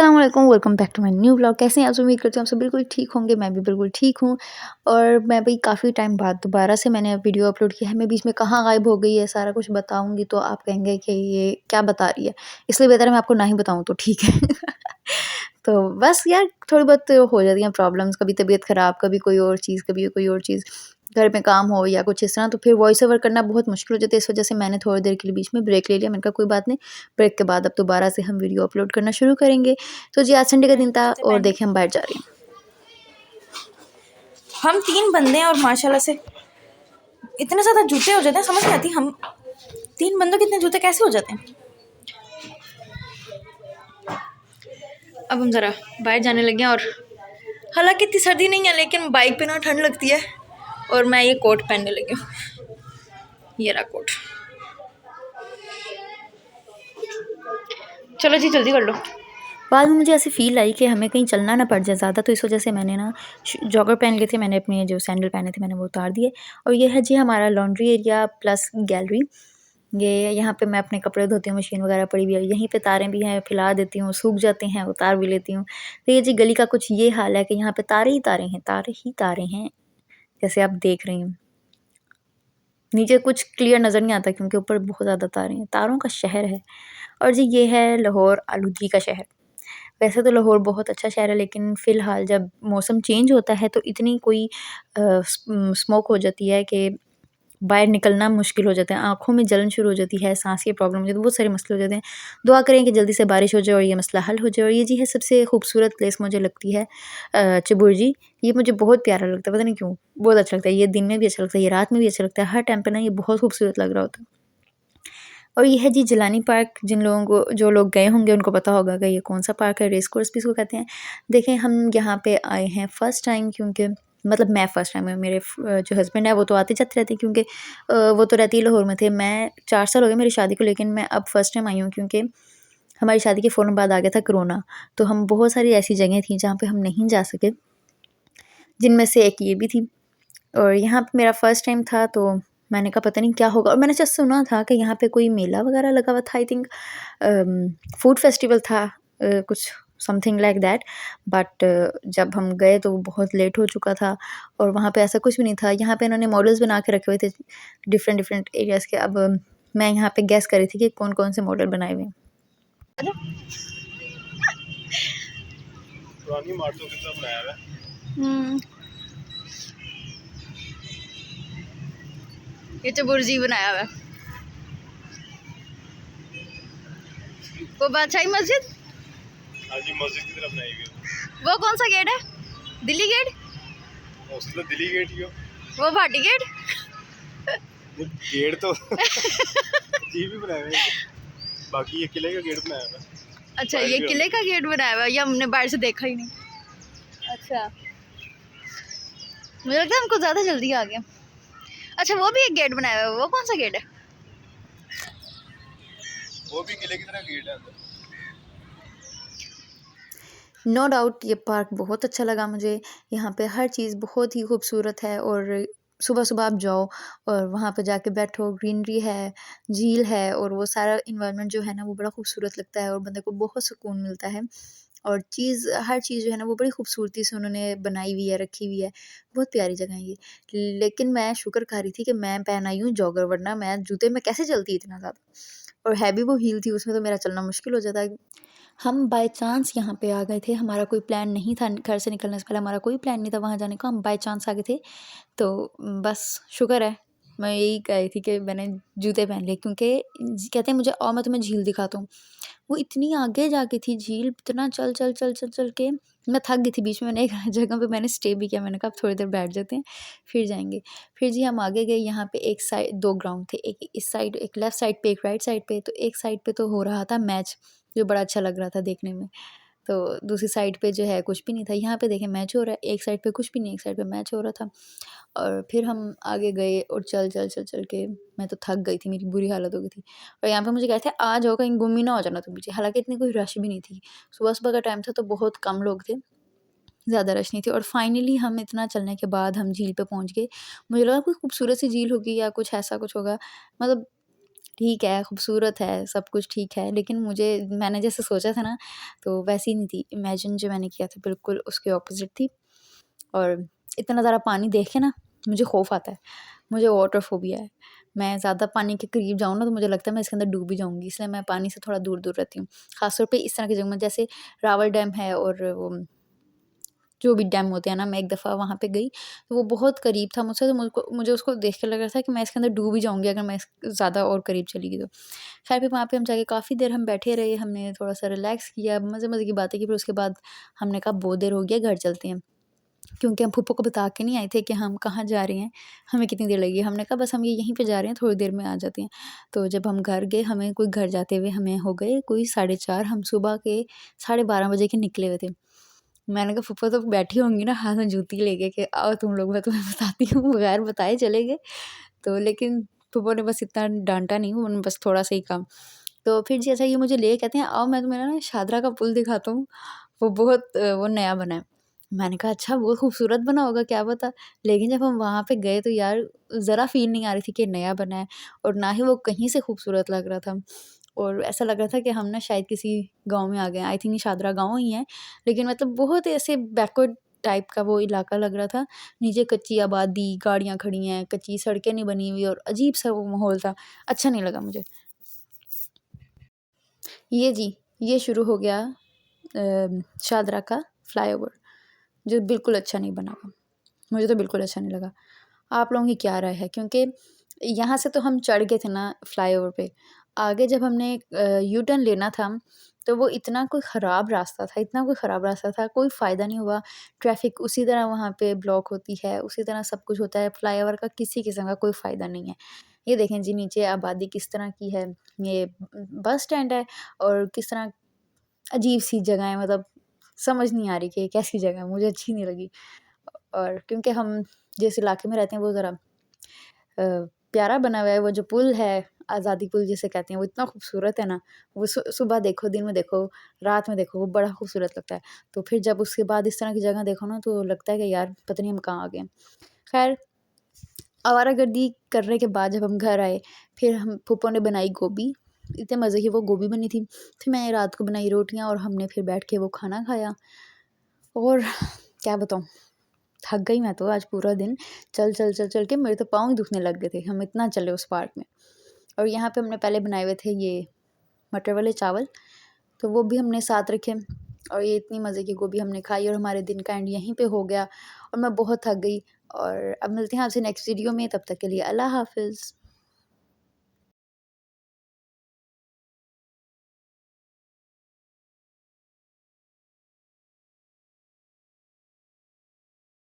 अस्सलाम वालेकुम, welcome back to my new vlog. कैसे हैं आप सब? उम्मीद करती हूँ आप सब बिल्कुल ठीक होंगे। मैं भी बिल्कुल ठीक हूँ। और मैं भाई काफ़ी टाइम बाद दोबारा से मैंने वीडियो अपलोड किया है। मैं बीच में कहाँ गायब हो गई है सारा कुछ बताऊँगी तो आप कहेंगे कि ये क्या बता रही है। इसलिए बेहतर है मैं आपको ना ही बताऊँ तो ठीक है। तो बस यार थोड़ी बहुत हो जाती हैं प्रॉब्लम्स, कभी तबीयत ख़राब, कभी कोई और चीज़, कभी कोई और चीज़, घर में काम हो या कुछ इस तरह, तो फिर वॉइस ओवर करना बहुत मुश्किल हो जाता है। इस वजह से मैंने थोड़ी देर के लिए बीच में ब्रेक ले लिया। मैंने कहा कोई बात नहीं, ब्रेक के बाद अब दोबारा से हम वीडियो अपलोड करना शुरू करेंगे। तो जी आज संडे का दिन था जूते और पहन ली। देखिए हम बाहर जा रहे हैं। हम 3 बंदे हैं और माशाल्लाह से इतने ज़्यादा जूते हो जाते हैं, समझ नहीं आती हम 3 बंदों के इतने जूते कैसे हो जाते हैं। अब हम ज़रा बाहर जाने लगे हैं और हालांकि इतनी सर्दी नहीं है लेकिन बाइक पे ना ठंड लगती है और मैं ये कोट पहनने लगी हूँ। ये रहा कोट। चलो जी जल्दी कर लो। बाद में मुझे ऐसे फ़ील आई कि हमें कहीं चलना ना पड़ जाए ज़्यादा, तो इस वजह से मैंने ना जॉगर पहन लिए थे। मैंने अपने जो सैंडल पहने थे मैंने वो उतार दिए। और ये है जी हमारा लॉन्ड्री एरिया प्लस गैलरी। ये यहाँ पे मैं अपने कपड़े धोती हूँ, मशीन वगैरह पड़ी हुई है। यहीं पे तारें भी हैं, फैला देती हूँ, सूख जाते हैं, उतार भी लेती हूँ। तो ये जी गली का कुछ ये हाल है कि यहाँ पे तारे ही तारे हैं, तारे ही तारे हैं, जैसे आप देख रही हैं। नीचे कुछ क्लियर नज़र नहीं आता क्योंकि ऊपर बहुत ज़्यादा तारे हैं, तारों का शहर है। और जी ये है लाहौर आलूदगी का शहर। वैसे तो लाहौर बहुत अच्छा शहर है लेकिन फ़िलहाल जब मौसम चेंज होता है तो इतनी कोई स्मोक हो जाती है कि बाहर निकलना मुश्किल हो जाता है, आँखों में जलन शुरू हो जाती है, साँस की प्रॉब्लम हो जाती है, बहुत सारे मसले हो जाते हैं। दुआ करें कि जल्दी से बारिश हो जाए और ये मसला हल हो जाए। और ये जी है सबसे खूबसूरत प्लेस मुझे लगती है चबुर्जी। ये मुझे बहुत प्यारा लगता है, पता नहीं क्यों? बहुत अच्छा लगता है। ये दिन में भी अच्छा लगता है, ये रात में भी अच्छा लगता है, हर टाइम पे ना ये बहुत खूबसूरत लग रहा होता है। और ये है जी जिलानी पार्क। जिन लोगों को जो लोग गए होंगे उनको पता होगा कि ये कौन-सा पार्क है, रेस कोर्स भी इसको कहते हैं। देखें हम यहाँ पे आए हैं फर्स्ट टाइम, क्योंकि मतलब मैं फ़र्स्ट टाइम है, मेरे जो हस्बैंड है वो तो आते-जाते रहते हैं क्योंकि वो तो रहते ही लाहौर में थे। मैं 4 साल हो गए मेरी शादी को, लेकिन मैं अब फर्स्ट टाइम आई हूँ क्योंकि हमारी शादी के फ़ौरन बाद आ गया था कोरोना। तो हम बहुत सारी ऐसी जगह थी जहाँ पे हम नहीं जा सके, जिनमें से एक ये भी थी। और यहाँ पे मेरा फर्स्ट टाइम था तो मैंने कहा पता नहीं क्या होगा। और मैंने जस्ट सुना था कि यहाँ पे कोई मेला वगैरह लगा हुआ था, आई थिंक फूड फेस्टिवल था, कुछ समथिंग लाइक दैट। बट जब हम गए तो वो बहुत लेट हो चुका था और वहाँ पे ऐसा कुछ भी नहीं था। यहाँ पे इन्होंने मॉडल्स बना के रखे हुए थे डिफरेंट डिफरेंट एरियाज़ के। अब मैं यहाँ पे गेस कर रही थी कि कौन कौन से मॉडल बनाए हुए हैं। पुरानी इमारतों की तरह बनाया हुआ है। ये चबुर्जी बनाया हुआ है। वो बादशाही मस्जिद, हाँ जी, मस्जिद की तरह बनाई हुई है। वो कौन सा गेट है? दिल्ली गेट? मोस्टली तो दिल्ली गेट ही हो। वो भाटी गेट? वो गेट तो जी भी बनाया हुआ है, बाकी ये किले का गेट बनाया हुआ है। अच्छा, बाहर ये भी किले का गेट बनाया हुआ है, ये हमने बाहर से देखा ही नहीं। अच्छा, मुझे लगता है हमको ज़्यादा जल्दी आ गया। अच्छा, वो भी एक गेट बनाया हुआ है, वो कौन सा गेट है? वो भी किले की तरह गेट है अंदर। नो डाउट ये पार्क बहुत अच्छा लगा मुझे। यहाँ पे हर चीज़ बहुत ही खूबसूरत है और सुबह-सुबह आप जाओ और वहाँ पे जाके बैठो, ग्रीनरी है, झील है और वो सारा एनवायरनमेंट जो है ना वो बड़ा खूबसूरत लगता है और बंदे को बहुत सुकून मिलता है। और हर चीज़ जो है ना वो बड़ी खूबसूरती से उन्होंने बनाई हुई है, रखी हुई है। बहुत प्यारी जगह है ये। लेकिन मैं शुक्र कर रही थी कि मैं पहन आई हूँ जॉगर, वरना मैं जूते में कैसे चलती इतना ज़्यादा। और हैवी वो हील थी, उसमें तो मेरा चलना मुश्किल हो जाता। हम बाय चांस यहाँ पे आ गए थे, हमारा कोई प्लान नहीं था, घर से निकलने से पहले हमारा कोई प्लान नहीं था वहाँ जाने का, हम बाय चांस आ गए थे। तो बस शुक्र है, मैं यही कह रही थी कि मैंने जूते पहन लिए क्योंकि कहते हैं मुझे आओ मैं तुम्हें झील दिखाता हूँ। वो इतनी आगे जाके थी झील, इतना चल के मैं थक गई थी। बीच में मैंने एक जगह पे मैंने स्टे भी किया, मैंने कहा अब थोड़ी देर बैठ जाते हैं, फिर जाएँगे। फिर जी हम आगे गए, यहाँ पे एक साइड 2 ग्राउंड थे, एक इस साइड, एक लेफ्ट साइड पे, एक राइट साइड पे। तो एक साइड पे तो हो रहा था मैच, जो बड़ा अच्छा लग रहा था देखने में। तो दूसरी साइड पे जो है कुछ भी नहीं था। यहाँ पे देखें मैच हो रहा है, एक साइड पे कुछ भी नहीं, एक साइड पे मैच हो रहा था। और फिर हम आगे गए और चल के मैं तो थक गई थी, मेरी बुरी हालत हो गई थी। और यहाँ पे मुझे कहते हैं आ जाओ, कहीं गुम ही ना हो जाना तुम पीछे। हालाँकि इतनी कोई रश भी नहीं थी। सुबह-सुबह का टाइम था तो बहुत कम लोग थे, ज़्यादा रश नहीं थी। और फाइनली हम इतना चलने के बाद हम झील पे पहुँच गए। मुझे लगा कोई खूबसूरत सी झील होगी या कुछ ऐसा कुछ होगा, मतलब ठीक है, खूबसूरत है, सब कुछ ठीक है, लेकिन मैंने जैसे सोचा था ना, तो वैसी नहीं थी। इमेजिन जो मैंने किया था बिल्कुल उसके ऑपोज़िट थी। और इतना ज़्यादा पानी देख के ना मुझे खौफ़ आता है, मुझे वाटर फ़ोबिया है। मैं ज़्यादा पानी के करीब जाऊँ ना तो मुझे लगता है मैं इसके अंदर डूब ही जाऊँगी, इसलिए मैं पानी से थोड़ा दूर-दूर रहती हूँ। ख़ास तौर पे इस तरह की जगह में, जैसे रावल डैम है और वो जो भी डैम होते हैं ना, मैं एक दफ़ा वहाँ पे गई, तो वो बहुत करीब था मुझसे, तो मुझे उसको देख के लग रहा था कि मैं इसके अंदर डूब ही जाऊँगी अगर मैं ज़्यादा और करीब चली गई तो। ख़ैर फिर वहाँ पे हम जाके काफ़ी देर हम बैठे रहे, हमने थोड़ा-सा रिलैक्स किया, मज़े-मज़े की बातें की, फिर उसके बाद हमने कहा बहुत देर हो गई है, घर चलते हैं। क्योंकि हम फूफो को बता के नहीं आए थे कि हम कहाँ जा रहे हैं, हमें कितनी देर लगेगी। हमने कहा बस हम ये यहीं पे जा रहे हैं, थोड़ी देर में आ जाते हैं। तो जब हम घर गए, हमें कोई घर जाते हुए हमें हो गए कोई 4:30, हम सुबह के 12:30 बजे के निकले हुए थे। मैंने कहा फूफो तो बैठी होंगी ना हाथ में जूती लेके कि आओ तुम लोग, मैं तुम्हें बताती हूँ, बगैर बताए चले गए। तो लेकिन फूफो ने बस इतना डाँटा नहीं, उन्होंने बस थोड़ा-सा ही कहा। तो फिर जैसा ये मुझे ले कहते हैं आओ मैं तुम्हें ना शादरा का पुल दिखाता हूँ, वो बहुत वो नया बना है। मैंने कहा अच्छा बहुत खूबसूरत बना होगा क्या पता, लेकिन जब हम वहाँ पे गए तो यार ज़रा फ़ील नहीं आ रही थी कि नया बना है, और ना ही वो कहीं से खूबसूरत लग रहा था। और ऐसा लग रहा था कि हम ना शायद किसी गाँव में आ गए हैं। आई थिंक ये शादरा गाँव ही है, लेकिन मतलब बहुत ऐसे बैकवर्ड टाइप का वो इलाका लग रहा था। नीचे कच्ची आबादी, गाड़ियाँ खड़ी हैं, कच्ची सड़कें नहीं बनी हुई, और अजीब-सा वो माहौल था, अच्छा नहीं लगा मुझे। ये जी, ये शुरू हो गया शादरा का फ्लाईओवर, जो बिल्कुल अच्छा नहीं बना हुआ। मुझे तो बिल्कुल अच्छा नहीं लगा। आप लोगों की क्या राय है? क्योंकि यहाँ से तो हम चढ़ गए थे ना फ्लाईओवर पे, आगे जब हमने यू टर्न लेना था, तो वो इतना कोई ख़राब रास्ता था, इतना कोई ख़राब रास्ता था, कोई फ़ायदा नहीं हुआ। ट्रैफ़िक उसी तरह वहाँ पे ब्लॉक होती है, उसी तरह सब कुछ होता है, फ्लाईओवर का किसी किस्म का कोई फ़ायदा नहीं है। ये देखें जी नीचे आबादी किस तरह की है, ये बस स्टैंड है, और किस तरह अजीब-सी जगह है, मतलब समझ नहीं आ रही कि ये कैसी जगह है, मुझे अच्छी नहीं लगी। और क्योंकि हम जिस इलाके में रहते हैं वो ज़रा प्यारा बना हुआ है, वो जो पुल है, आज़ादी पुल जिसे कहते हैं, वो इतना खूबसूरत है ना, वो सुबह देखो, दिन में देखो, रात में देखो, वो बड़ा खूबसूरत लगता है। तो फिर जब उसके बाद इस तरह की जगह देखो ना, तो लगता है कि यार पता नहीं हम कहाँ आ गए हैं। खैर, आवारागर्दी करने के बाद जब हम घर आए, फिर हम फूफो ने बनाई गोभी, इतने मज़े की वो गोभी बनी थी। फिर मैंने रात को बनाई रोटियाँ, और हमने फिर बैठ के वो खाना खाया। और क्या बताऊँ, थक गई मैं तो आज पूरा दिन, चल के मेरे तो पाँव ही दुखने लग गए थे, हम इतना चले उस पार्क में। और यहाँ पे हमने पहले बनाए हुए थे ये मटर वाले चावल, तो वो भी हमने साथ रखे, और ये इतनी मज़े की गोभी हमने खाई, और हमारे दिन का एंड यहीं पे हो गया, और मैं बहुत थक गई। और अब मिलते हैं आपसे नेक्स्ट वीडियो में, तब तक के लिए अल्लाह हाफ़िज़।